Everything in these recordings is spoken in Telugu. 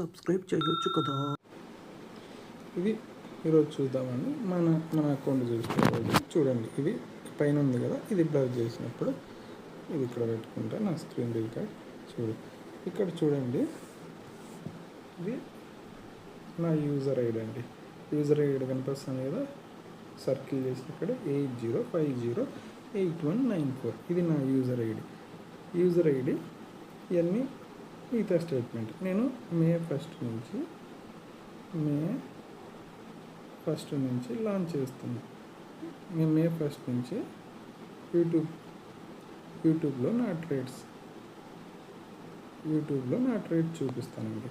సబ్స్క్రైబ్ చేయొచ్చు కదా. ఇది ఈరోజు చూద్దామండి. మన అకౌంట్ చూసుకోవాలి. చూడండి, ఇది పైన ఉంది కదా, ఇది బ్లర్ చేసినప్పుడు ఇది ఇక్కడ పెట్టుకుంటా. నా స్క్రీన్ రికార్డ్ చూడు, ఇక్కడ చూడండి, ఇది నా యూజర్ ఐడి అండి. యూజర్ ఐడి కనిపిస్తుంది కదా, సర్కిల్ చేసి ఇక్కడ 80508194 ఇది నా యూజర్ ఐడి. ఇవన్నీ మిగతా స్టేట్మెంట్. నేను మే ఫస్ట్ నుంచి లాంచ్ చేస్తున్నాను. నేను మే 1 నుంచి యూట్యూబ్లో నా ట్రేడ్స్ చూపిస్తానండి.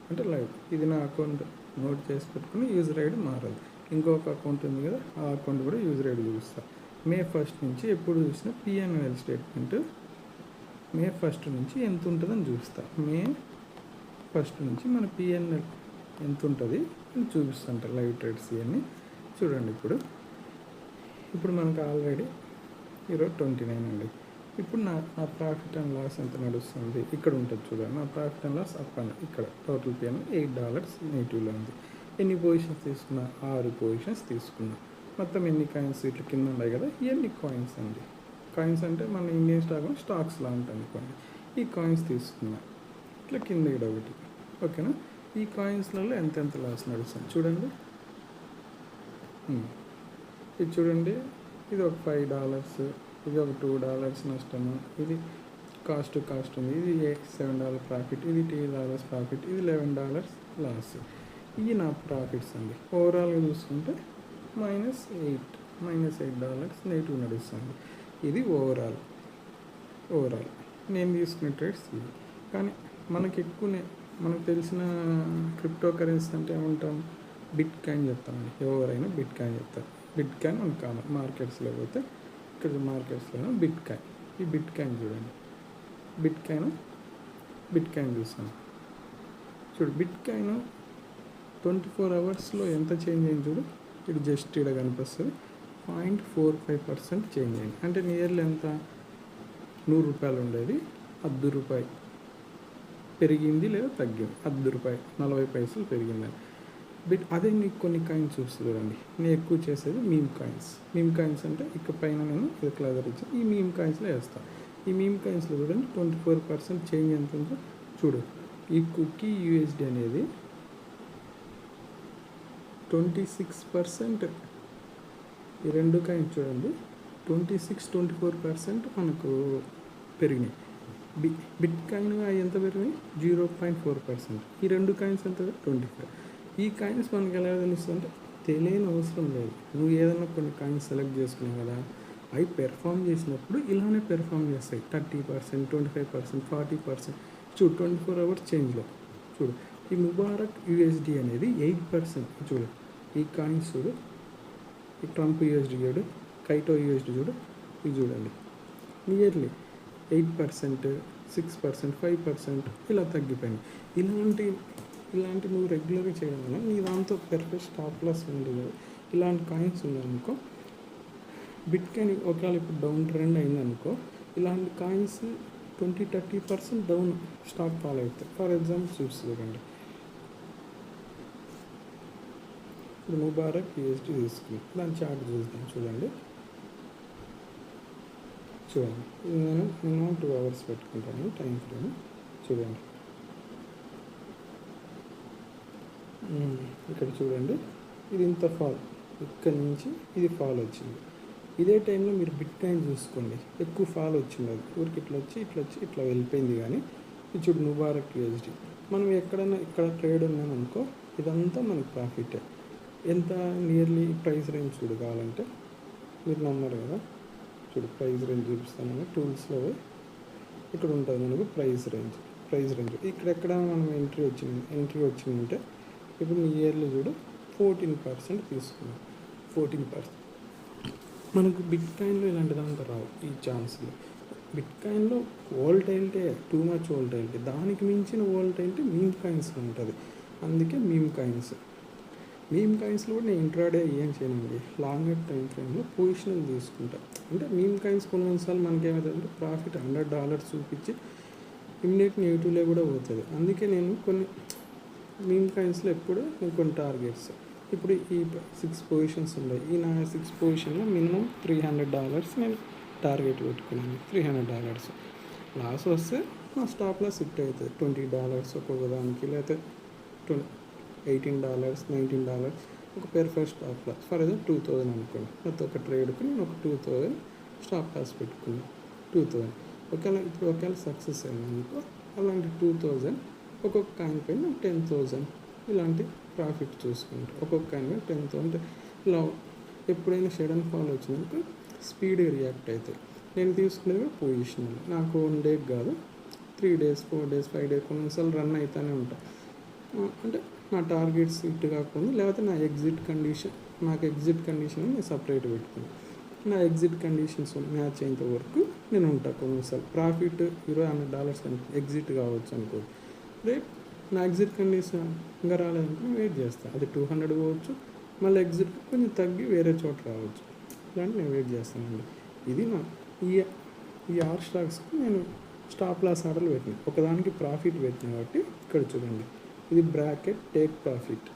అంటే లైవ్. ఇది నా అకౌంట్ నోట్ చేసి పెట్టుకుని యూజర్ ఐడి మారదు. ఇంకొక అకౌంట్ ఉంది కదా, ఆ అకౌంట్ కూడా యూజర్ ఐడి చూపిస్తాను. మే 1 నుంచి ఎప్పుడు చూసినా పిఎన్ఎల్ స్టేట్మెంట్ మే 1 నుంచి ఎంత ఉంటుందని చూపిస్తా. మే 1 నుంచి మన పిఎన్ఎల్ ఎంత ఉంటుంది అని చూపిస్తుంట. లైవ్ ట్రేడ్స్ ఇవన్నీ చూడండి. ఇప్పుడు మనకు ఆల్రెడీ ఈరోజు 29 అండి. ఇప్పుడు నా ప్రాఫిట్ అండ్ లాస్ ఎంత నడుస్తుంది ఇక్కడ ఉంటుంది చూడండి. నా profit and loss up and ఇక్కడ టోటల్ పిఎన్ $8 నెగిటివ్లో ఉంది. ఎన్ని పొజిషన్స్ తీసుకున్నా? 6 పొజిషన్స్ తీసుకున్నా. మొత్తం ఎన్ని కాయిన్స్ ఇట్లా కింద ఉన్నాయి కదా, ఇవన్నీ కాయిన్స్ అండి. కాయిన్స్ అంటే మన ఇండియన్ స్టాక్స్లా ఉంటుంది కొన్ని. ఈ కాయిన్స్ తీసుకున్నా ఇట్లా కింద ఇక్కడ ఒకటి. ఓకేనా? ఈ కాయిన్స్లలో ఎంత లాస్ నడుస్తుంది చూడండి. ఇది చూడండి, ఇది ఒక $5, ఇది ఒక $2 నష్టము, ఇది కాస్ట్ ఉంది, ఇది $7 ప్రాఫిట్, ఇది $10 ప్రాఫిట్, ఇది $11 లాస్. ఇవి నా ప్రాఫిట్స్ అండి. ఓవరాల్గా చూసుకుంటే -$8 నెగిటివ్ నడుస్తుంది. ఇది ఓవరాల్ నేను తీసుకునే ట్రేడ్స్ ఇవి. కానీ మనకు తెలిసిన క్రిప్టో కరెన్సీ అంటే ఏమంటాం? బిట్ కాయిన్ చెప్తామండి. ఎవరైనా బిట్ కాయిన్ చెప్తారు. బిట్ కాయిన్ మనకు కామన్. మార్కెట్స్లో పోతే ఇక్కడ మార్కెట్స్లో బిట్ కాయిన్. ఈ బిట్ కాయిన్ చూడండి. బిట్ కాయిన్ చూస్తాను చూడు. బిట్ కాయిన్ 24 అవర్స్లో ఎంత చేంజ్ అయింది చూడు. ఇది జస్ట్ ఇక్కడ కనిపిస్తుంది. 0.45% చేంజ్ అయింది. అంటే నియర్లీ ఎంత? ₹100 ఉండేది ₹10 పెరిగింది లేదా తగ్గింది. ₹10 40 పైసలు పెరిగిందని. అదే నీకు కొన్ని కాయిన్స్ చూస్తుంది చూడండి. నేను ఎక్కువ చేసేది మీమ్ కాయిన్స్ అంటే ఇక్కడ పైన నేను ఇది క్లజర్ ఇచ్చాను. ఈ మీమ్ కాయిన్స్లో వేస్తాను. ఈ మీమ్ కాయిన్స్లో చూడండి 24% చేంజ్ ఎంత ఉందో చూడు. ఈ కుకీ USD అనేది 26%. ఈ రెండు కాయిన్స్ చూడండి 26-24% మనకు పెరిగినాయి. బిట్ కాయిన్ ఎంత పెరిగినాయి? 0.4%. ఈ రెండు కాయిన్స్ ఎంత? 25. ఈ కాయిన్స్ మనకి ఎలా తెలుస్తుందంటే తెలియని అవసరం లేదు. నువ్వు ఏదైనా కొన్ని కాయిన్స్ సెలెక్ట్ చేసుకున్నావు కదా, అవి పెర్ఫామ్ చేసినప్పుడు ఇలానే పెర్ఫామ్ చేస్తాయి. 30%, 25%, 40% చూడు. 24 అవర్స్ చేంజ్లో చూడు. ఈ ముబారక్ USD అనేది 8% చూడు. ఈ కాయిన్స్ చూడు. ఈ ట్రంప్ USD చూడు, కైటో USD చూడు. ఇది చూడండి, నియర్లీ 8%, 6%, 5% ఇలా తగ్గిపోయినాయి. ఇలాంటి నువ్వు రెగ్యులర్గా చేయడం వల్ల నీ దాంతో పెర్ఫెక్ట్ స్టాప్ లాస్ ఉంది కదా. ఇలాంటి కాయిన్స్ ఉన్నాయనుకో, బిట్ కాయిన్ ఒకవేళ ఇప్పుడు డౌన్ ట్రెండ్ అయిందనుకో, ఇలాంటి కాయిన్స్ 20-30% డౌన్ స్టాక్ ఫాలో అవుతాయి. ఫర్ ఎగ్జాంపుల్ చూడండి, ఇప్పుడు ముబారక్ USD తీసుకుని దాని చార్ట్ చూద్దాం. చూడండి ఇది నేను 2 అవర్స్ పెట్టుకుంటాను టైం ఫ్రేమ్. చూడండి ఇక్కడ చూడండి, ఇది ఇంత ఫాల్, ఇక్కడ నుంచి ఇది ఫాల్ వచ్చింది. ఇదే టైంలో మీరు బిట్ కాయిన్ చూసుకోండి, ఎక్కువ ఫాల్ వచ్చింది. అది ఊరికి ఇట్లా వెళ్ళిపోయింది. కానీ ఇది చూడు ముబారక్ USD. మనం ఎక్కడైనా ఇక్కడ ట్రేడ్ ఉన్నామనుకో, ఇదంతా మనకి ప్రాఫిటే. ఎంత? నియర్లీ ప్రైస్ రేంజ్ చూడు. కావాలంటే మీరు నమ్మరు కదా, చూడు ప్రైస్ రేంజ్ చూపిస్తాను. టూల్స్లో ఇక్కడ ఉంటుంది మనకు ప్రైస్ రేంజ్. ఇక్కడెక్కడ మనం ఎంట్రీ వచ్చిందంటే ఇప్పుడు నియర్లీ చూడు 14% తీసుకున్నాం. 14%. మనకు బిట్ కాయిన్లో ఇలాంటి దాంతో రావు ఈ ఛాన్స్లు. బిట్ కాయిన్లో వోల్టైలిటీ, టూ మచ్ వోల్టైలిటీ, దానికి మించిన వోల్టైలిటీ మీమ్ కాయిన్స్లో ఉంటుంది. అందుకే మీమ్ కాయిన్స్లో కూడా నేను ఇంట్రాడే ఏం చేయనండి. లాంగర్ టైం ఫ్రేమ్లో పొజిషన్లు తీసుకుంటా. అంటే మీమ్ కాయిన్స్ కొన్నిసార్లు మనకేమవుతుందంటే ప్రాఫిట్ $100 చూపించి ఇమ్మీడియట్ నెగిటివ్లో కూడా పోతుంది. అందుకే నేను కొన్ని మీమ్ కాయిన్స్లో ఎప్పుడు కొన్ని టార్గెట్స్. ఇప్పుడు ఈ 6 పొజిషన్స్ ఉన్నాయి. ఈ నా 6 పొజిషన్లో మినిమం $300 నేను టార్గెట్ పెట్టుకున్నాను. $300 లాస్ వస్తే నా స్టాప్ లాస్ హిట్ అవుతుంది. $20 ఒక్కొక్క దానికి, లేకపోతే $18, $19 ఒక first stop loss. For example 2000 అనుకోండి. ప్రతి ఒక్క ట్రేడ్కి నేను ఒక 2000 స్టాప్ లాస్ పెట్టుకున్నాను. 2000 ఒకవేళ సక్సెస్ అయిందనుకో, అలాంటి 2000 ఒక్కొక్క కాయిన్ పైన 10,000 ఇలాంటి ప్రాఫిట్ చూసుకుంటాం. ఒక్కొక్క కాయిన్ పైన 10,000 ఇలా. ఎప్పుడైనా షెడ్ అండ్ ఫాల్ వచ్చినాక స్పీడ్గా రియాక్ట్ అవుతాయి. నేను తీసుకునేది పొజిషన్. నాకు 1 డే కాదు, 3 days 4 days 5 days కొన్నిసార్లు రన్ అవుతూనే ఉంటాయి. అంటే నా టార్గెట్స్ హిట్ కాకుండా, లేకపోతే నా ఎగ్జిట్ కండిషన్ నేను సపరేట్ పెట్టుకున్నాను. నా ఎగ్జిట్ కండిషన్స్ మ్యాచ్ అయ్యేంత వరకు నేను ఉంటాను. కొన్నిసార్లు ప్రాఫిట్ $100 ఎగ్జిట్ కావచ్చు అనుకో, రేపు నా ఎగ్జిట్ కండిషన్ ఇంకా రాలేదనుకో వెయిట్ చేస్తాను. అది 200 పోవచ్చు, మళ్ళీ ఎగ్జిట్ కొంచెం తగ్గి వేరే చోట రావచ్చు. ఇలాంటి నేను వెయిట్ చేస్తానండి. ఇది నా ఈ 6 స్టాక్స్కి నేను స్టాప్ లాస్ ఆర్డర్లు పెట్టినాను. ఒకదానికి ప్రాఫిట్ పెట్టినా కాబట్టి ఇక్కడ చూడండి, ఇది బ్రాకెట్ టేక్ ప్రాఫిట్.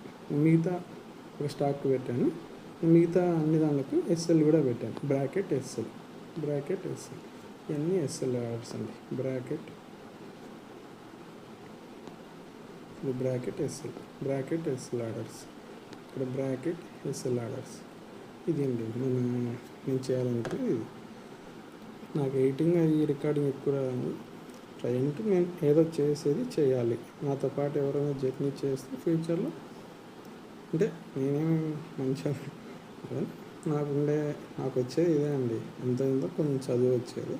మిగతా ఒక స్టాక్ పెట్టాను, మిగతా అన్ని దానికి ఎస్ఎల్ కూడా పెట్టాను. బ్రాకెట్ ఎస్ఎల్ ఇవన్నీ ఎస్ఎల్ ఆర్డర్స్ అండి. బ్రాకెట్ ఎస్ఎల్ ఆర్డర్స్, ఇక్కడ బ్రాకెట్ ఎస్ఎల్ ఆర్డర్స్. ఇది అండి నేను చేయాలనుకునేది. ఇది నాకు ఎడిటింగ్ అది రికార్డింగ్ ఎక్కువ రాదు. ట్రైన్కి నేను ఏదో చేయాలి. నాతో పాటు ఎవరైనా జర్నీ చేస్తే ఫ్యూచర్లో, అంటే నేనేమి మంచిగా నాకు వచ్చేది ఇదే అండి. ఎంతో కొంచెం చదువు వచ్చేది.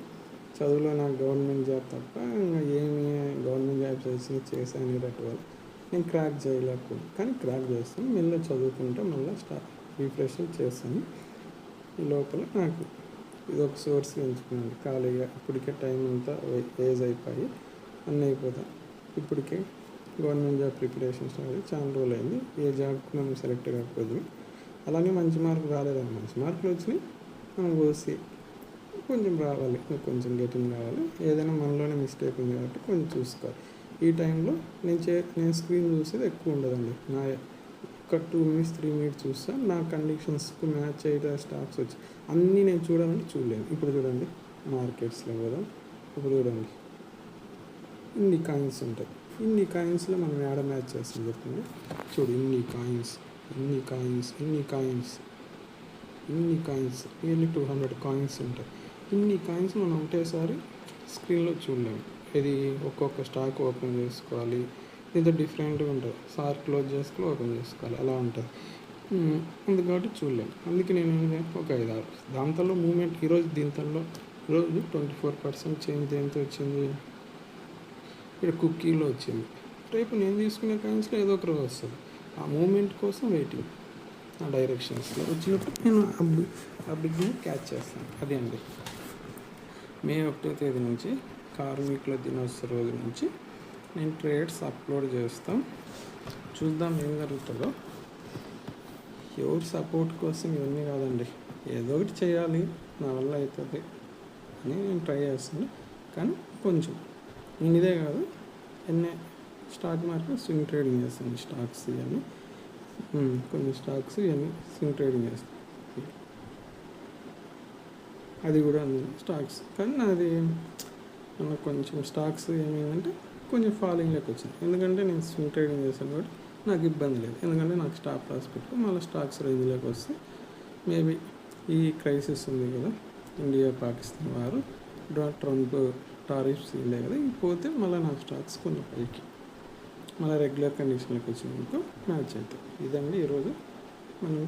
చదువులో నాకు గవర్నమెంట్ జాబ్ తప్ప ఏమి గవర్నమెంట్ జాబ్ చేశాను వల్ల నేను క్రాక్ చేయలేకపోయాను. కానీ క్రాక్ చేస్తాను. మెల్లగా చదువుకుంటే మళ్ళీ రిఫ్రెష్ చేస్తాను. ఈ లోపల నాకు ఇది ఒక సోర్స్ ఎంచుకున్నాను. ఖాళీగా ఇప్పటికే టైం అంతా ఏజ్ అయిపోయి అన్నీ అయిపోతాయి. ఇప్పటికే గవర్నమెంట్ జాబ్ ప్రిపరేషన్ స్టార్ట్ చాలా రోజులు అయింది. ఏ జాబ్కి మనం సెలెక్ట్ కాకపోయింది. అలానే మంచి మార్కులు రాలేదండి. మంచి మార్కులు వచ్చినాయి, మనం పోసి కొంచెం రావాలి, కొంచెం గెటింగ్ రావాలి. ఏదైనా మనలోనే మిస్టేక్ ఉంది కాబట్టి కొంచెం చూసుకోవాలి. ఈ టైంలో నేను స్క్రీన్ చూసేది ఎక్కువ ఉండదండి. నా ఒక 2 minutes 3 minutes చూస్తాను. నా కండిషన్స్కి మ్యాచ్ అయ్యే స్టాక్స్ వచ్చి అన్నీ నేను చూడాలంటే చూడలేను. ఇప్పుడు చూడండి, మార్కెట్స్లో కూడా ఇప్పుడు చూడండి ఇన్ని కాయిన్స్ ఉంటాయి. ఇన్ని కాయిన్స్లో మనం యాడ మ్యాచ్ చేస్తాం చెప్పండి. చూడు, ఇన్ని కాయిన్స్ నియర్లీ 200 కాయిన్స్ ఉంటాయి. ఇన్ని కాయిన్స్ మనం ఒకటేసారి స్క్రీన్లో చూడలేము. ఇది ఒక్కొక్క స్టాక్ ఓపెన్ చేసుకోవాలి. ఇది డిఫరెంట్గా ఉంటుంది. సార్ క్లోజ్ చేసుకుని ఓపెన్ చేసుకోవాలి, అలా ఉంటుంది. అందుకని చూడలేము. అందుకే నేను ఒక 5-6 దాంట్లో మూమెంట్ ఈరోజు 24% చేంజ్ దేంతో వచ్చింది, ఇక్కడ కుక్కీలో వచ్చింది. రేపు నేను తీసుకునే కాయిన్స్లో ఏదో ఒక రోజు వస్తుంది. ఆ మూమెంట్ కోసం వెయిటింగ్. ఆ డైరెక్షన్స్లో వచ్చినప్పుడు నేను ఆ బిగ్ని క్యాచ్ చేస్తాను. అదే అండి, మే 1వ తేదీ నుంచి కార్మికుల దినోత్సవ రోజు నుంచి నేను ట్రేడ్స్ అప్లోడ్ చేస్తాం. చూద్దాం ఏం జరుగుతుందో. ఎవరు సపోర్ట్ కోసం ఇవన్నీ కాదండి, ఏదో ఒకటి చేయాలి, నా వల్ల అవుతుంది అని నేను ట్రై చేస్తాను. కానీ కొంచెం నేను ఇదే కాదు, స్టాక్ మార్కెట్ స్వింగ్ ట్రేడింగ్ చేస్తాను. స్టాక్స్ ఇవన్నీ కొన్ని స్టాక్స్ ఇవన్నీ స్వింగ్ ట్రేడింగ్ చేస్తాను. అది కూడా స్టాక్స్. కానీ నాది కొంచెం స్టాక్స్ ఏమైందంటే కొంచెం ఫాలోయింగ్లోకి వచ్చింది. ఎందుకంటే నేను స్వింగ్ ట్రేడింగ్ చేశాను కాబట్టి నాకు ఇబ్బంది లేదు. ఎందుకంటే నాకు స్టాప్ లాస్ పెట్టుకుని మళ్ళీ స్టాక్స్ రేంజ్లోకి వస్తే మేబీ ఈ క్రైసిస్ ఉంది కదా, ఇండియా పాకిస్తాన్ వారు, ట్రంప్ టారిఫ్స్ ఇల్లే కదా, ఇవి పోతే మళ్ళీ నాకు స్టాక్స్ కొంచెం పైకి మళ్ళీ రెగ్యులర్ కండిషన్లోకి వచ్చినందుకు మ్యాచ్ అవుతాయి. ఇదండి ఈరోజు మనం